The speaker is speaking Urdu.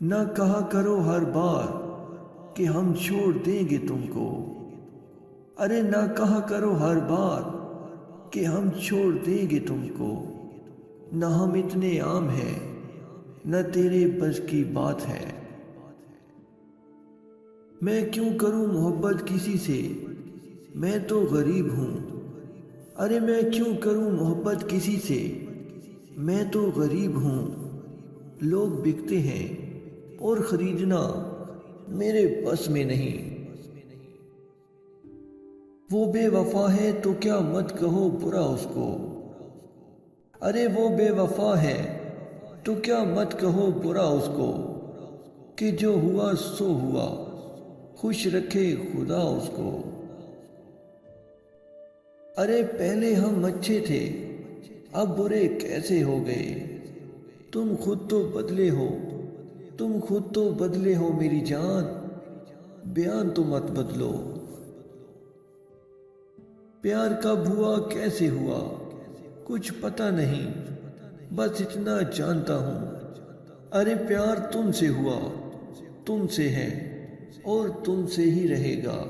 نہ کہا کرو ہر بار کہ ہم چھوڑ دیں گے تم کو، ارے نہ کہا کرو ہر بار کہ ہم چھوڑ دیں گے تم کو، نہ ہم اتنے عام ہیں نہ تیرے بس کی بات ہے۔ میں کیوں کروں محبت کسی سے، میں تو غریب ہوں، ارے میں کیوں کروں محبت کسی سے، میں تو غریب ہوں۔ لوگ بکتے ہیں اور خریدنا میرے بس میں نہیں۔ وہ بے وفا ہے تو کیا مت کہو برا اس کو، ارے وہ بے وفا ہے تو کیا مت کہو برا اس کو، کہ جو ہوا سو ہوا، خوش رکھے خدا اس کو۔ ارے پہلے ہم اچھے تھے اب برے کیسے ہو گئے، تم خود تو بدلے ہو، تم خود تو بدلے ہو میری جان، بیان تو مت بدلو۔ پیار کب ہوا کیسے ہوا کچھ پتہ نہیں، بس اتنا جانتا ہوں، ارے پیار تم سے ہوا، تم سے ہے اور تم سے ہی رہے گا۔